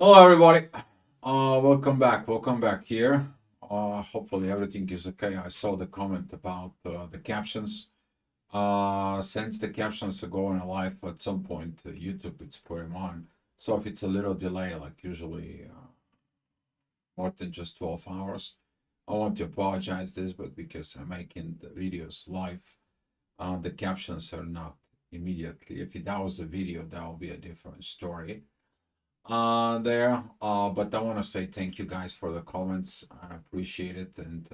Hello, everybody. Welcome back. Welcome back here. Hopefully, everything is okay. I saw the comment about the captions. Since the captions are going live at some point, YouTube it's putting on. So if it's a little delay, like usually more than just 12 hours, I want to apologize this, but because I'm making the videos live, the captions are not immediately. If that was a video, that would be a different story there. But I want to say thank you guys for the comments. I appreciate it and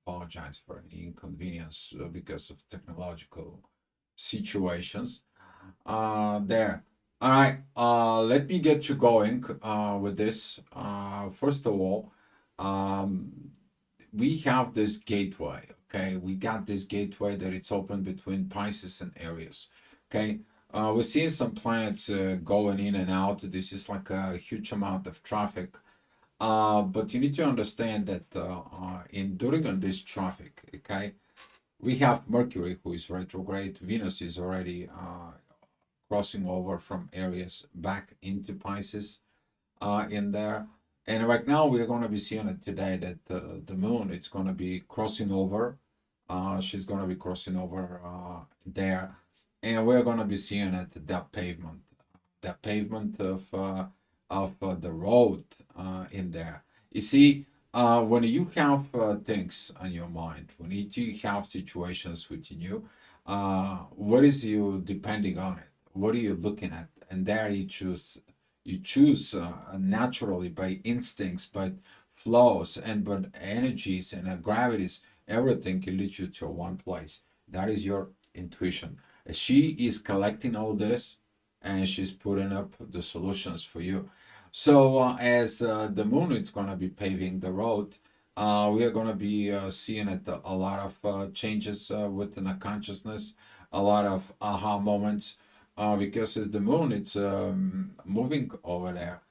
apologize for any inconvenience because of technological situations. There. All right. Let me get you going with this. First of all, um, we have this gateway. Okay, we got this gateway that it's open between Pisces and Aries. Okay, we're seeing some planets going in and out. This is like a huge amount of traffic. But you need to understand that in during on this traffic, okay, we have Mercury who is retrograde. Venus is already crossing over from Aries back into Pisces in there. And right now we're going to be seeing it today that the moon it's going to be crossing over. She's going to be crossing over there, and we're going to be seeing it that pavement of the road in there. You see, when you have things on your mind, when you have situations within you, what is you depending on it? What are you looking at? And there you choose naturally by instincts, but flows and but energies and gravities, everything can lead you to one place. That is your intuition. She is collecting all this and she's putting up the solutions for you. So as the moon is going to be paving the road, we are going to be seeing it a lot of changes within the consciousness, a lot of aha moments because as the moon it's moving over there.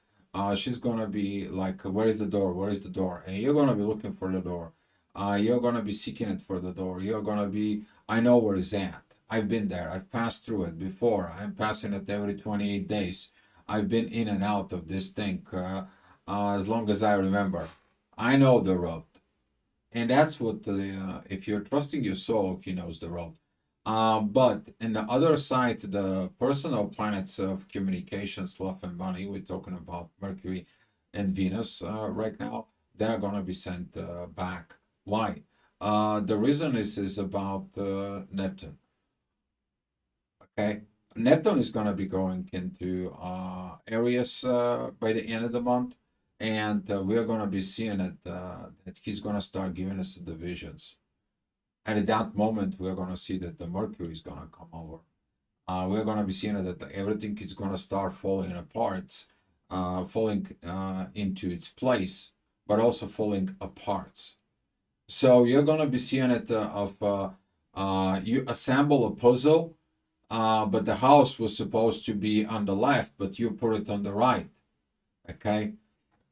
She's gonna be like, where is the door? Where is the door? And you're gonna be looking for the door. You're gonna be seeking it for the door. You're gonna be, I know where it's at. I've been there. I've passed through it before. I'm passing it every 28 days. I've been in and out of this thing as long as I remember. I know the road. And that's what if you're trusting your soul, he knows the road. But in the other side, the personal planets of communications, love, and money, we're talking about Mercury and Venus right now, they're going to be sent back. Why? The reason is about Neptune. Okay. Neptune is going to be going into Aries by the end of the month, and we're going to be seeing it that he's going to start giving us the visions. And at that moment, we're going to see that the Mercury is going to come over. We're going to be seeing that everything is going to start falling apart, falling into its place, but also falling apart. So you're going to be seeing it you assemble a puzzle, but the house was supposed to be on the left, but you put it on the right. Okay.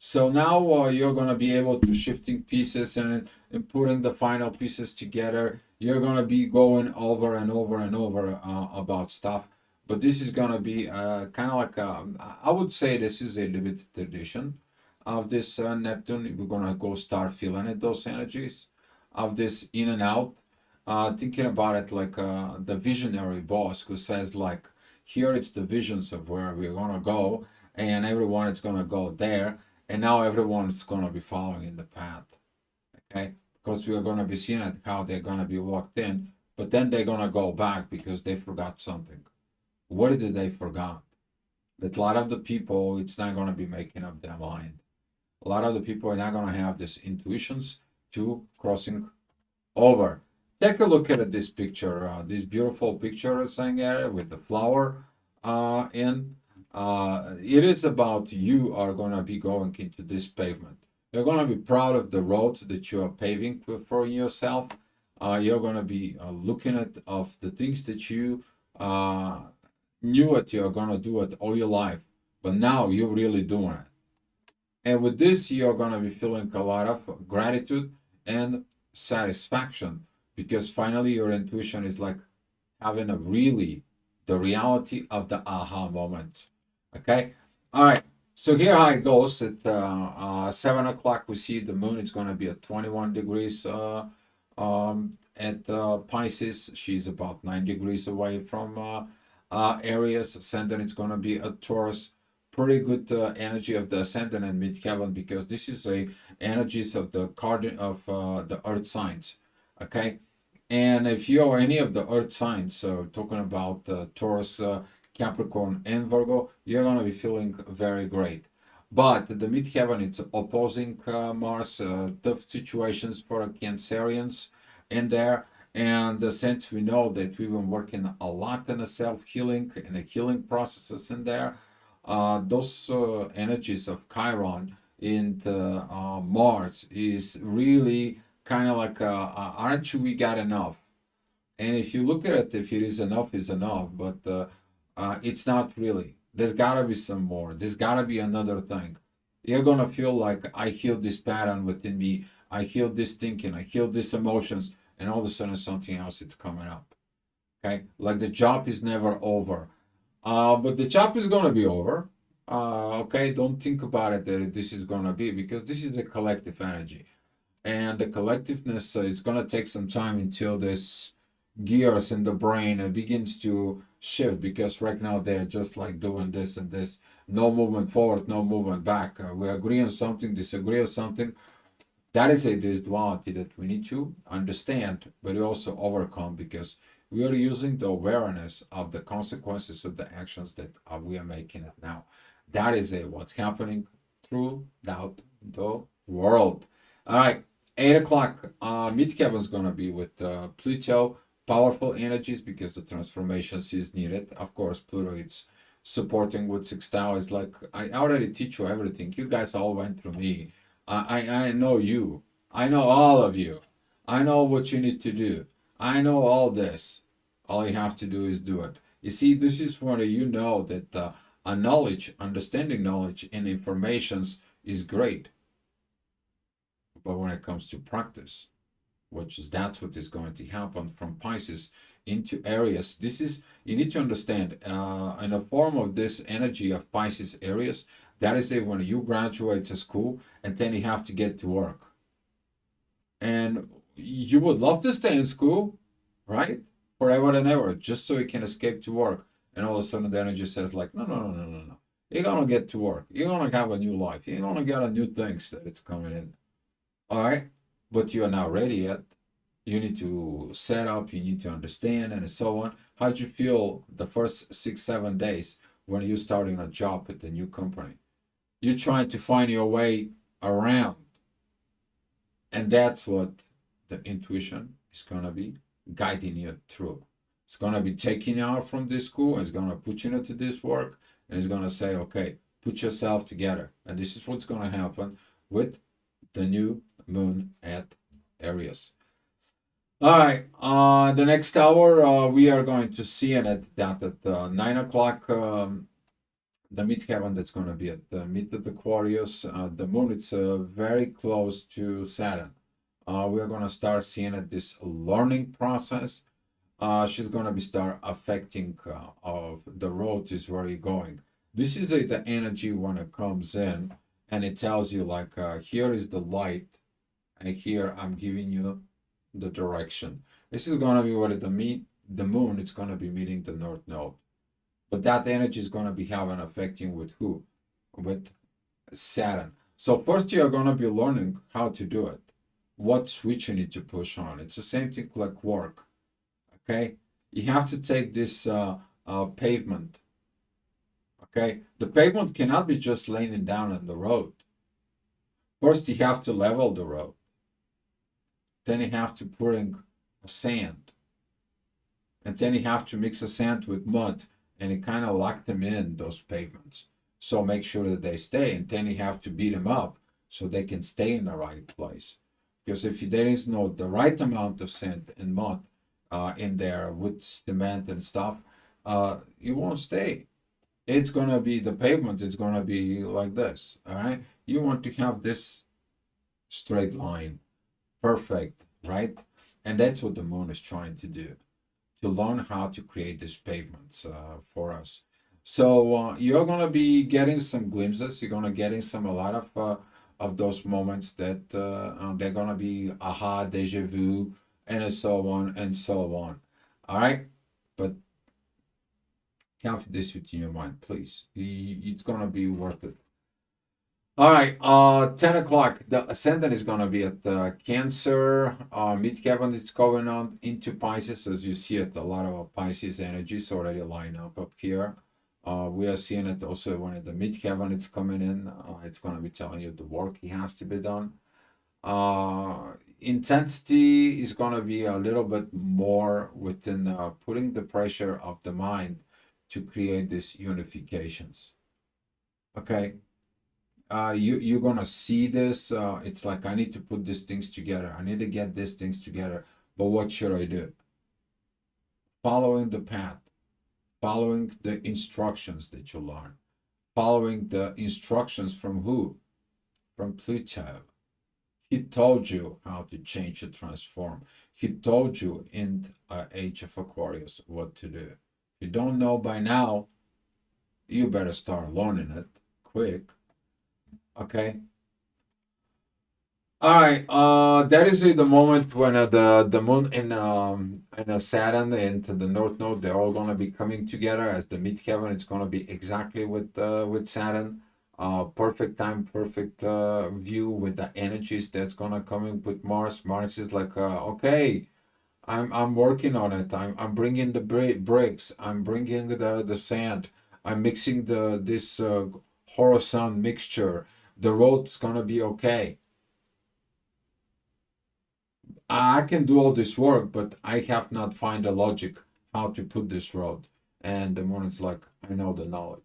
So now you're going to be able to shifting pieces and putting the final pieces together. You're going to be going over and over and over about stuff. But this is going to be kind of like, I would say this is a limited edition of this Neptune. We're going to go start feeling it, those energies of this in and out. Thinking about it like the visionary boss who says like, here it's the visions of where we're going to go and everyone is going to go there. And now everyone's going to be following in the path, okay? Because we are going to be seeing it, how they're going to be walked in, but then they're going to go back because they forgot something. What did they forgot? That a lot of the people, it's not going to be making up their mind. A lot of the people are not going to have these intuitions to crossing over. Take a look at this picture, this beautiful picture saying with the flower in. It is about you are going to be going into this pavement. You're going to be proud of the roads that you are paving for yourself. You're going to be looking at of the things that you knew that you're going to do it all your life, but now you're really doing it. And with this, you're going to be feeling a lot of gratitude and satisfaction because finally your intuition is like having the reality of the aha moment. Okay. All right. So here how it goes. At 7 o'clock, we see the moon. It's going to be at 21 degrees. At Pisces, she's about 9 degrees away from Aries. Ascendant, it's going to be at Taurus. Pretty good energy of the ascendant and midheaven, because this is a energies of the cardinal of the earth signs. Okay, and if you are any of the earth signs, so talking about Taurus, Capricorn, and Virgo, you're going to be feeling very great. But the midheaven, it's opposing Mars, tough situations for Cancerians in there. And since we know that we've been working a lot in the self-healing and the healing processes in there, those energies of Chiron in the, Mars is really kind of like, aren't you, we got enough? And if you look at it, if it is enough, is enough. But it's not really. There's gotta be some more. There's gotta be another thing. You're gonna feel like I healed this pattern within me. I healed this thinking. I healed these emotions, and all of a sudden something else is coming up. Okay, like the job is never over. But the job is gonna be over. Okay, don't think about it that this is gonna be, because this is a collective energy, and the collectiveness is gonna take some time until this gears in the brain begins to shift, because right now they're just like doing this and this, no movement forward, no movement back. We agree on something, disagree on something. That is a this duality that we need to understand, but also overcome, because we are using the awareness of the consequences of the actions that we are making it now. That is what's happening throughout the world. All right, 8 o'clock, midheaven is going to be with Pluto, powerful energies, because the transformations is needed. Of course, Pluto, it's supporting with sextile. It's like, I already teach you everything. You guys all went through me. I know you. I know all of you. I know what you need to do. I know all this. All you have to do is do it. You see, this is where you know that a knowledge, understanding knowledge and informations is great. But when it comes to practice, which is that's what is going to happen from Pisces into Aries. This is, you need to understand, in the form of this energy of Pisces Aries, that is when you graduate to school and then you have to get to work. And you would love to stay in school, right? Forever and ever, just so you can escape to work. And all of a sudden the energy says like, no, no, no, no, no, no. You're gonna get to work. You're gonna have a new life. You're gonna get a new things that it's coming in. All right, but you are not ready yet. You need to set up, you need to understand, and so on. How'd you feel the first 6, 7 days when you're starting a job at the new company? You're trying to find your way around. And that's what the intuition is going to be guiding you through. It's going to be taking you out from this school, and it's going to put you into this work, and it's going to say, okay, put yourself together. And this is what's going to happen with the new moon at Aries. All right, the next hour we are going to see it at 9 o'clock, the midheaven that's going to be at the mid of the Aquarius. The moon, it's very close to Saturn. We are going to start seeing it, this learning process. She's going to be start affecting of the road is where you're going. This is the energy when it comes in, and it tells you like, here is the light, and here I'm giving you the direction. This is going to be what the moon, it's going to be meeting the north node. But that energy is going to be having affecting with who? With Saturn. So first you are going to be learning how to do it. What switch you need to push on. It's the same thing like work. Okay? You have to take this pavement. Okay? The pavement cannot be just laying down on the road. First you have to level the road. Then you have to put in a sand. And then you have to mix a sand with mud, and you kind of lock them in, those pavements. So make sure that they stay, and then you have to beat them up so they can stay in the right place. Because if there is no the right amount of sand and mud in there with cement and stuff, you won't stay. It's gonna be, the pavement is gonna be like this. All right, you want to have this straight line, perfect, right? And that's what the moon is trying to do, to learn how to create these pavements for us. So you're gonna be getting some glimpses. You're gonna getting some a lot of those moments that they're gonna be aha, deja vu, and so on and so on. All right, but have this with your mind, please. It's gonna be worth it. All right, 10 o'clock. The ascendant is gonna be at Cancer. Midheaven is going on into Pisces, as you see it. A lot of Pisces energies already line up here. We are seeing it also when the midheaven is coming in. It's gonna be telling you the work has to be done. Intensity is gonna be a little bit more within putting the pressure of the mind to create these unifications. Okay, you're gonna see this. It's like I need to put these things together. I need to get these things together. But what should I do? Following the path, following the instructions that you learn, following the instructions from who? From Pluto. He told you how to change and transform. He told you in Age of Aquarius what to do. If you don't know by now, you better start learning it quick. Okay. All right. That is the moment when the moon and Saturn into the North Node, they're all gonna be coming together as the midheaven. It's gonna be exactly with Saturn. Perfect time, perfect view with the energies that's gonna come in with Mars. Mars is like, okay, I'm working on it. I'm bringing the bricks. I'm bringing the sand. I'm mixing this horizon mixture. The road's gonna be okay. I can do all this work, but I have not find the logic how to put this road. And the moon is like, I know the knowledge.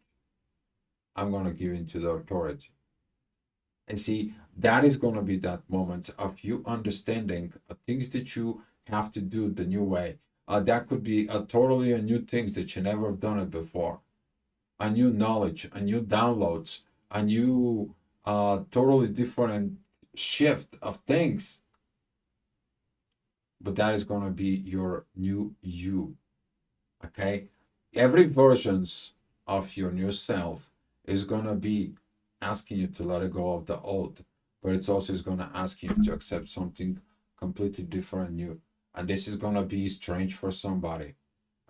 I'm gonna give in to the authority. And see, that is gonna be that moment of you understanding things that you have to do the new way. That could be a totally a new things that you never have done it before. A new knowledge, a new downloads, a new totally different shift of things. But that is gonna be your new you. Okay, every versions of your new self is gonna be asking you to let go of the old, but it's also is gonna ask you to accept something completely different new, and this is gonna be strange for somebody.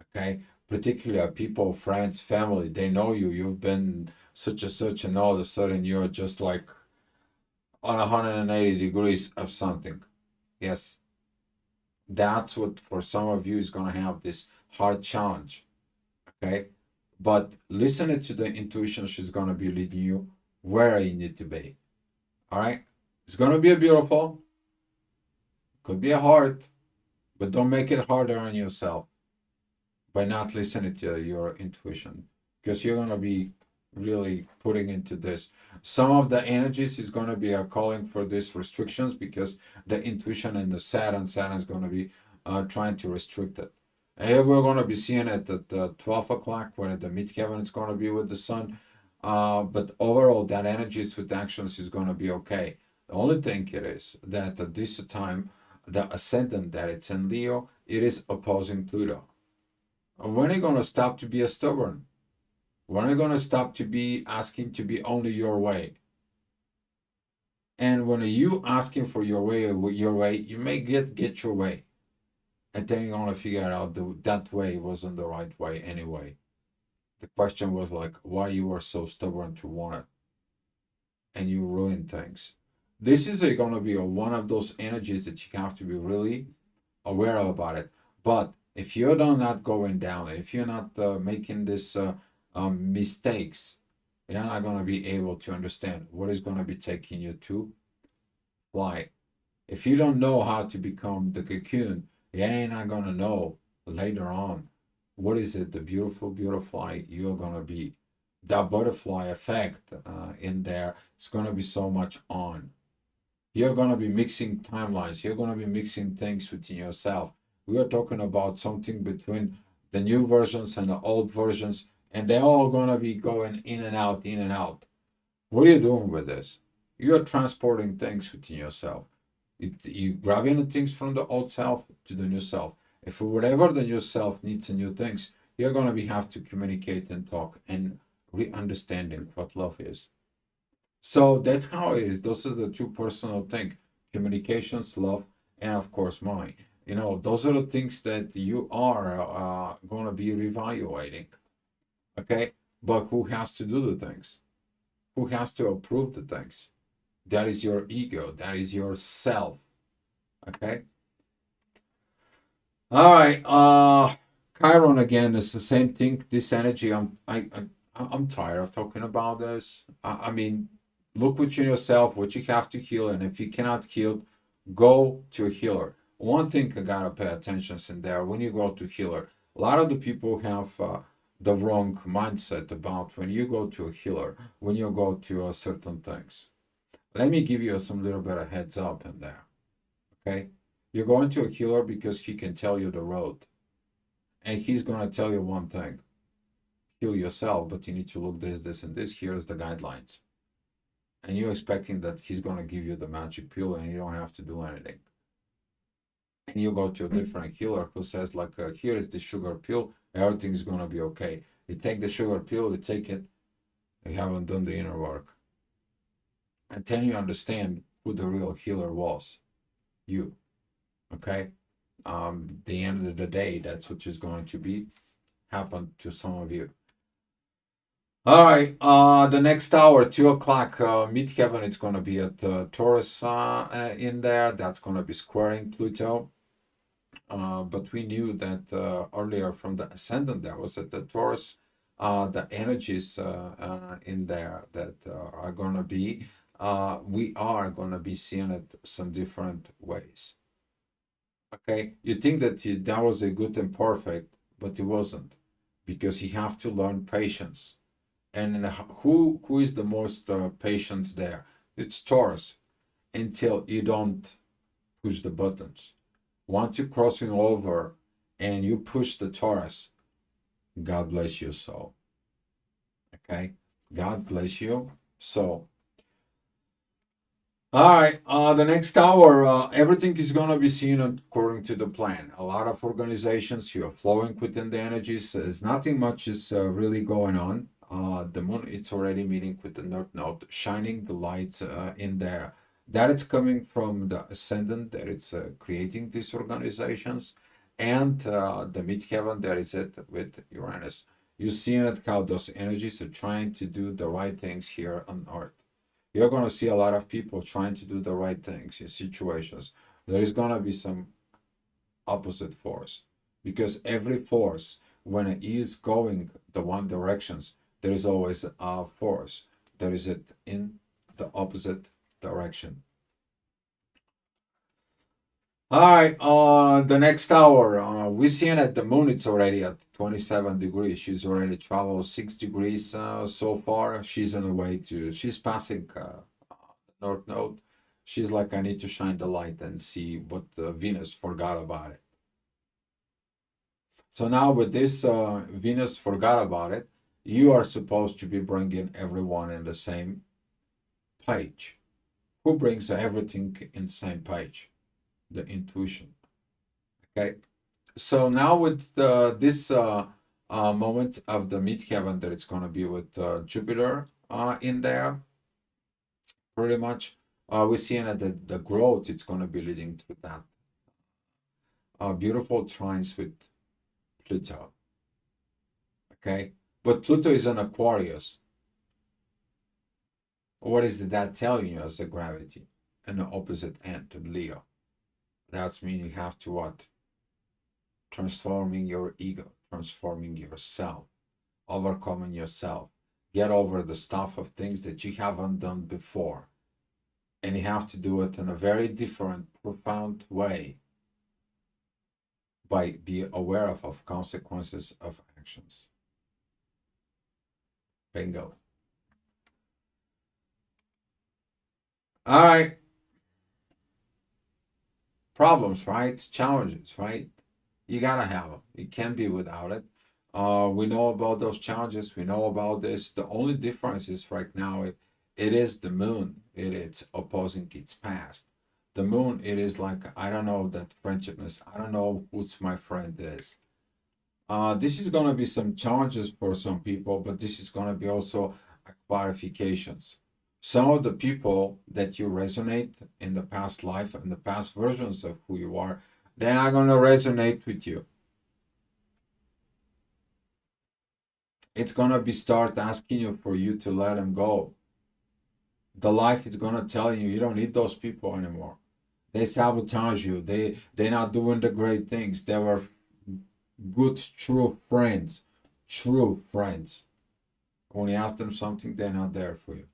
Okay, particularly people, friends, family, they know you, you've been such and such, and all of a sudden you're just like on 180 degrees of something. Yes, that's what for some of you is gonna have this hard challenge. Okay, but listening to the intuition, she's going to be leading you where you need to be. All right, it's going to be a beautiful, could be a hard, but don't make it harder on yourself by not listening to your intuition, because you're going to be really putting into this. Some of the energies is going to be calling for these restrictions because the intuition and the Saturn is going to be trying to restrict it. And here we're going to be seeing it at 12 o'clock when the midheaven is going to be with the sun. But overall, that energies with actions is going to be okay. The only thing it is that at this time, the ascendant that it's in Leo, it is opposing Pluto. When are you going to stop to be a stubborn? When are you going to stop to be asking to be only your way? And when you asking for your way, you may get your way. And then you're going to figure out that way wasn't the right way anyway. The question was like, why you were so stubborn to want it? And you ruin things. This is going to be one of those energies that you have to be really aware of about it. But if you're not going down, if you're not making this mistakes, you're not going to be able to understand what is going to be taking you to fly. If you don't know how to become the cocoon, you're not going to know later on what is it, the beautiful butterfly you're going to be. That butterfly effect in there is going to be so much on. You're going to be mixing timelines. You're going to be mixing things within yourself. We are talking about something between the new versions and the old versions, and they're all going to be going in and out, in and out. What are you doing with this? You're transporting things within yourself. You grabbing the things from the old self to the new self. If for whatever the new self needs the new things, you're gonna be have to communicate and talk and re-understanding what love is. So that's how it is. Those are the two personal things: communications, love, and of course money. Those are the things that you are gonna be reevaluating. Okay, but who has to do the things? Who has to approve the things? That is your ego. That is your self. Okay. All right. Chiron again is the same thing. This energy. I'm tired of talking about this. I mean, look within yourself, what you have to heal, and if you cannot heal, go to a healer. One thing I gotta pay attention in there when you go to healer. A lot of the people have the wrong mindset about when you go to a healer, when you go to certain things. Let me give you some little bit of heads up in there. Okay, you're going to a healer because he can tell you the road, and he's gonna tell you one thing: heal yourself, but you need to look this, and this. Here's the guidelines, and you're expecting that he's gonna give you the magic pill, and you don't have to do anything. And you go to a different healer who says like, here is the sugar pill, everything's gonna be okay. You take the sugar pill, you take it, you haven't done the inner work. Until you understand who the real healer was, you. Okay. The end of the day, that's what is going to be happen to some of you. All right. The next hour, 2 o'clock, midheaven. It's going to be at Taurus in there. That's going to be squaring Pluto. But we knew that earlier from the ascendant that was at the Taurus, the energies in there that are going to be, we are going to be seeing it some different ways. Okay, you think that that was a good and perfect, but it wasn't, because you have to learn patience. And who is the most patience there? It's Taurus, until you don't push the buttons. Once you're crossing over and you push the Taurus, God bless your soul. Okay, God bless you. So all right, the next hour, everything is going to be seen according to the plan. A lot of organizations, you are flowing within the energies. There's nothing much is really going on. The moon, it's already meeting with the North Node, shining the lights in there. That it's coming from the ascendant, that it's creating these organizations, and the midheaven, that is it with Uranus. You're seeing it how those energies are trying to do the right things here on Earth. You're going to see a lot of people trying to do the right things in situations. There is going to be some opposite force, because every force, when it is going the one directions, there is always a force that is it in the opposite direction. All right, the next hour, we're seeing that the moon, it's already at 27 degrees. She's already traveled 6 degrees so far. She's on the way to, she's passing North Node. She's like, I need to shine the light and see what Venus forgot about it. So now with this Venus forgot about it, you are supposed to be bringing everyone in the same page. Who brings everything in the same page? The intuition. Okay. So now with this moment of the midheaven, that it's going to be with Jupiter in there, pretty much, we're seeing that the growth, it's going to be leading to that beautiful trines with Pluto. Okay. But Pluto is an Aquarius. What is that telling you as a gravity? And the opposite end to Leo. That's mean you have to what? Transforming your ego, transforming yourself, overcoming yourself. Get over the stuff of things that you haven't done before. And you have to do it in a very different, profound way, by being aware of consequences of actions. Bingo. All right. Problems, right? Challenges, right? You gotta have them. You can't be without it. We know about those challenges. We know about this. The only difference is right now it is the moon. It's opposing its past. The moon, it is like, I don't know that friendshipness. I don't know who's my friend is. This is going to be some challenges for some people, but this is going to be also clarifications. Some of the people that you resonate in the past life and the past versions of who you are, they're not going to resonate with you. It's going to be start asking you for you to let them go. The life is going to tell you you don't need those people anymore. They sabotage you. They're not doing the great things. They were good, true friends. True friends. When you ask them something, they're not there for you.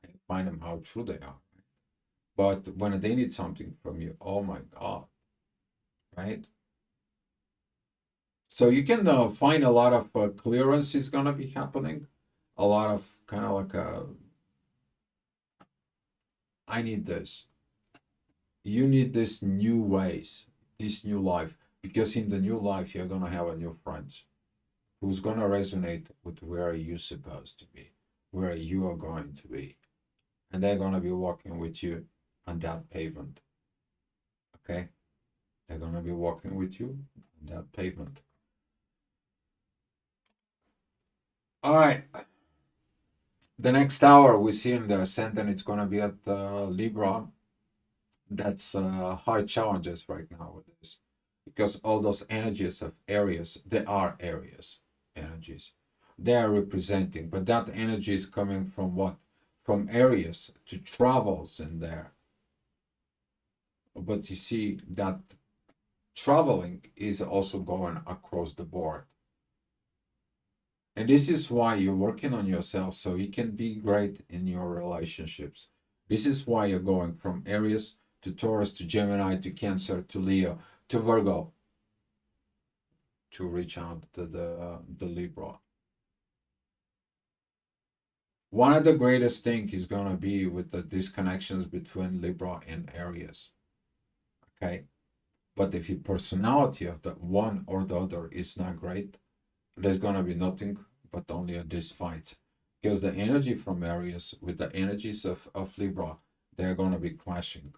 And find them how true they are. But when they need something from you, oh my God, right? So you can find a lot of clearance is going to be happening. A lot of kind of like I need this. You need this new ways, this new life. Because in the new life, you're going to have a new friends who's going to resonate with where you're supposed to be, where you are going to be. And they're going to be walking with you on that pavement. Okay? They're going to be walking with you on that pavement. All right. The next hour we see in the ascendant, it's going to be at Libra. That's hard challenges right now with this. Because all those energies of areas, they are areas, energies. They are representing, but that energy is coming from what? From areas to travels in there. But you see that traveling is also going across the board. And this is why you're working on yourself so you can be great in your relationships. This is why you're going from Aries to Taurus to Gemini to Cancer to Leo to Virgo to reach out to the Libra. One of the greatest things is going to be with the disconnections between Libra and Aries. Okay? But if your personality of the one or the other is not great, there's going to be nothing but only a this fight. Because the energy from Aries with the energies of Libra, they're going to be clashing.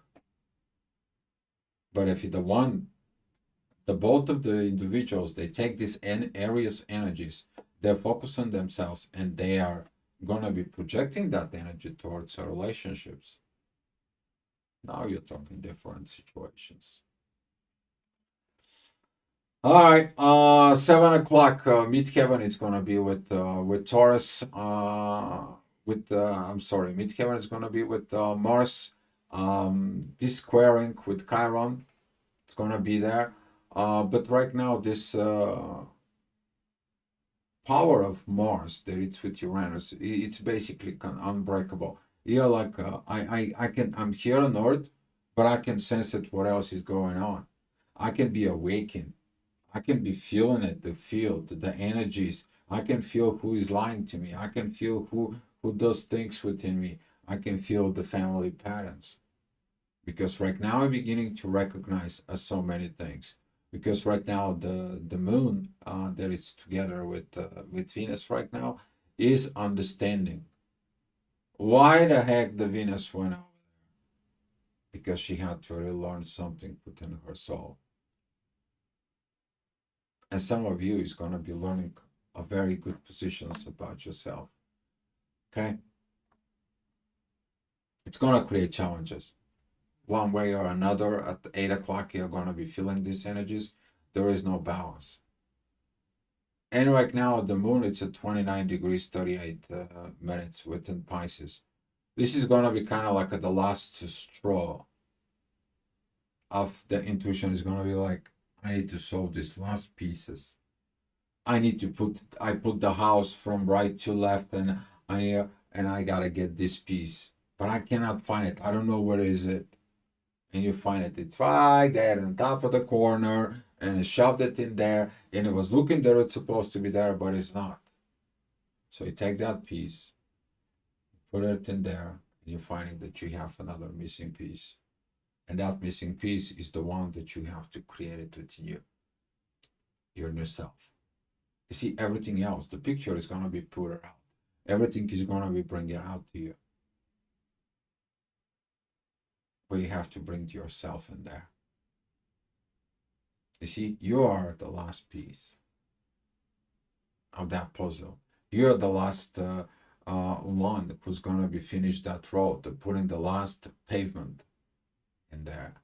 But if the both of the individuals, they take these Aries energies, they focus on themselves, and they are going to be projecting that energy towards relationships. Now you're talking different situations. All right, 7 o'clock, midheaven is gonna be with Taurus. I'm sorry, midheaven is gonna be with Mars. This squaring with Chiron, it's gonna be there. But right now, this power of Mars that it's with Uranus, it's basically unbreakable. Yeah, like I'm here on Earth, but I can sense it. What else is going on? I can be awakened. I can be feeling it, the field, the energies. I can feel who is lying to me. I can feel who does things within me. I can feel the family patterns. Because right now I'm beginning to recognize so many things. Because right now the moon that is together with Venus right now is understanding. Why the heck the Venus went out? Because she had to really learn something within her soul. And some of you is going to be learning a very good positions about yourself. Okay? It's going to create challenges. One way or another, at 8 o'clock, you're going to be feeling these energies. There is no balance. And right now, the moon, it's at 29 degrees, 38 minutes within Pisces. This is going to be kind of like the last straw of the intuition is going to be like, I need to solve these last pieces. I put the house from right to left, and I gotta get this piece, but I cannot find it. I don't know where is it. And you find it. It's right there on top of the corner, and it shoved it in there, and it was looking there. It's supposed to be there, but it's not. So you take that piece, put it in there, and you find that you have another missing piece, and that missing piece is the one that you have to create it within you, your new self. You see, everything else, the picture is going to be put out. Everything is going to be bringing out to you. But you have to bring yourself in there. You see, you are the last piece. of that puzzle. You're the last one who's going to be finished that road, putting the last pavement in there.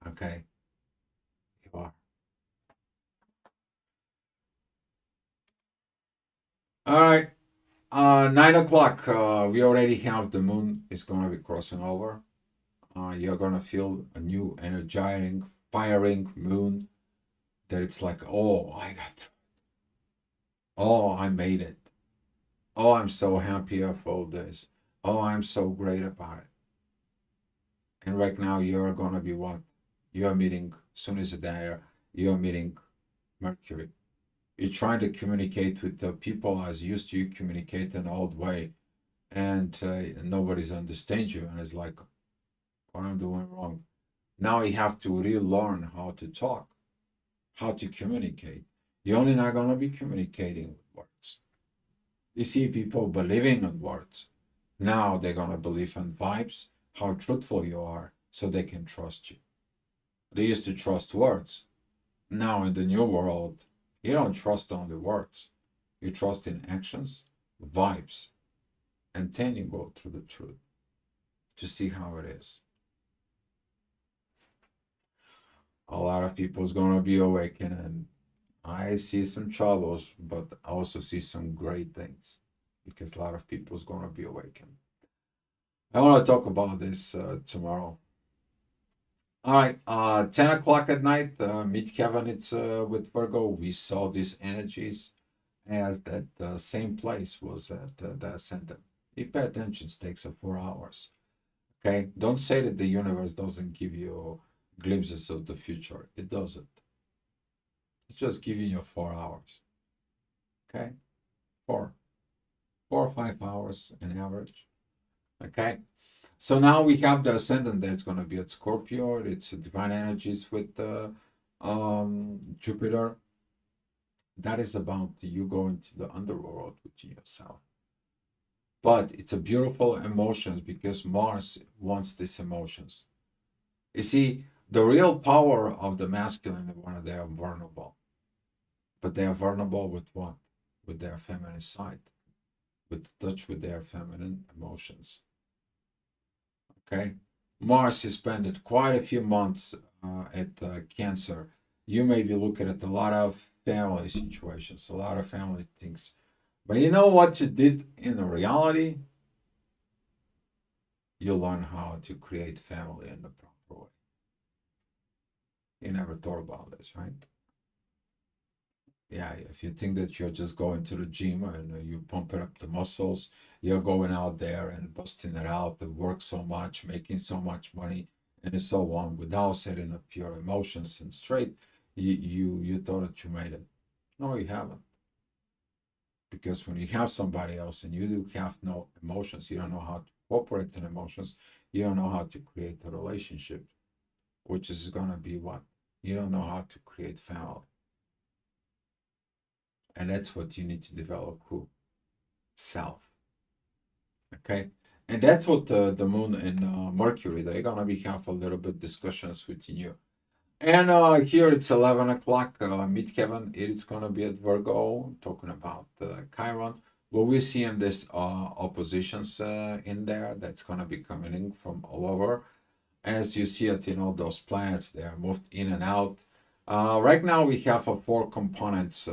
Okay, you are. All right. 9 o'clock. We already have the moon is going to be crossing over. You're going to feel a new energizing, firing moon that it's like, oh, I got, oh, I made it. Oh, I'm so happy of all this. Oh, I'm so great about it. And right now, you're going to be what? You're meeting, soon as there, you're meeting Mercury. You're trying to communicate with the people as used to you communicate in an old way, and nobody's understands you. And it's like, what I'm doing wrong. Now you have to relearn how to talk, how to communicate. You're only not going to be communicating with words. You see people believing in words. Now they're going to believe in vibes, how truthful you are, so they can trust you. They used to trust words. Now in the new world, you don't trust only words. You trust in actions, vibes, and then you go through the truth to see how it is. A lot of people's gonna be awakening. I see some troubles, but I also see some great things because a lot of people's gonna be awakened. I want to talk about this tomorrow. All right, 10 o'clock at night, meet Kevin. It's with Virgo. We saw these energies as that same place was at the ascendant. You pay attention, it takes 4 hours. Okay, don't say that the universe doesn't give you glimpses of the future. It doesn't. It's just giving you 4 hours. Okay, four, 4 or 5 hours in average. Okay, so now we have the ascendant that's going to be at Scorpio. It's divine energies with Jupiter. That is about you going to the underworld within yourself. But it's a beautiful emotions because Mars wants these emotions. You see, the real power of the masculine one, they are vulnerable. But they are vulnerable with what? With their feminine side, with touch with their feminine emotions. Okay? Mars has spent quite a few months at Cancer. You may be looking at a lot of family situations, a lot of family things. But you know what you did in reality? You learn how to create family in the proper way. You never thought about this, right? Yeah, if you think that you're just going to the gym and you pumping up the muscles, you're going out there and busting it out and work so much, making so much money, and so on, without setting up your emotions and straight, you thought that you made it. No, you haven't. Because when you have somebody else and you do have no emotions, you don't know how to operate in emotions, you don't know how to create a relationship, which is gonna be what? You don't know how to create family. And that's what you need to develop who? Self. Okay. And that's what the moon and Mercury, they're gonna be have a little bit discussions with you. And here it's 11 o'clock. Meet Kevin. It's gonna be at Virgo, talking about Chiron. What we see in this oppositions in there, that's gonna be coming in from all over. As you see it, those planets, they are moved in and out. Right now we have 4 components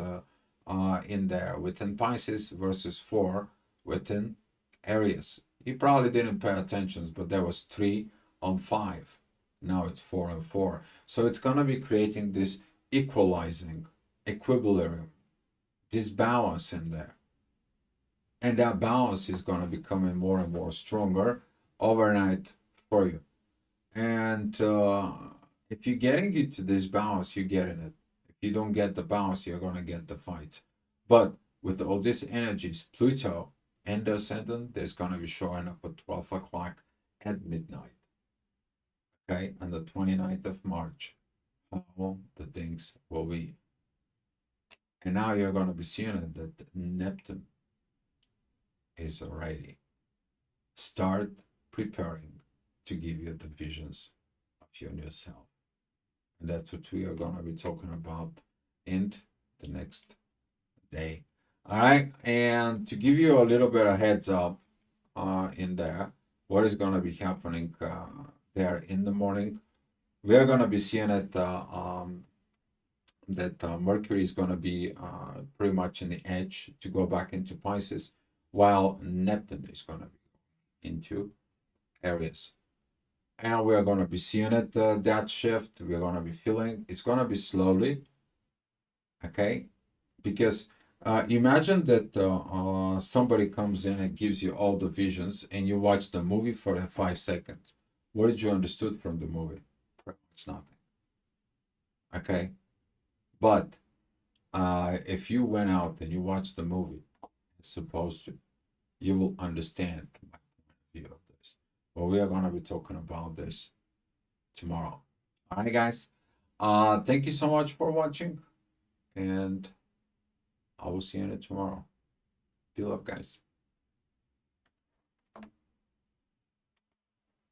in there within Pisces versus 4 within Aries. You probably didn't pay attention, but there was 3 on 5. Now it's 4 on 4. So it's going to be creating this equalizing, equilibrium, this balance in there. And that balance is going to be becoming more and more stronger overnight for you. And if you're getting into this balance, you're getting it. If you don't get the balance, you're going to get the fight. But with all these energies, Pluto and the ascendant, there's going to be showing up at 12 o'clock at midnight. Okay, on the 29th of March, how the things will be. And now you're going to be seeing it that Neptune is already start preparing to give you the visions of your new self. And that's what we are going to be talking about in the next day. All right, and to give you a little bit of heads up, in there, what is going to be happening there in the morning? We are going to be seeing it that Mercury is going to be pretty much in the edge to go back into Pisces, while Neptune is going to be into Aries. And we are going to be seeing it, that shift. We're going to be feeling it's going to be slowly, okay? Because imagine that somebody comes in and gives you all the visions and you watch the movie for 5 seconds. What did you understood from the movie? Pretty much nothing, okay? But if you went out and you watched the movie, it's supposed to, you will understand my point of view of this. Well, we are going to be talking about this tomorrow. All right, guys. Thank you so much for watching, and I will see you tomorrow. Be love, guys.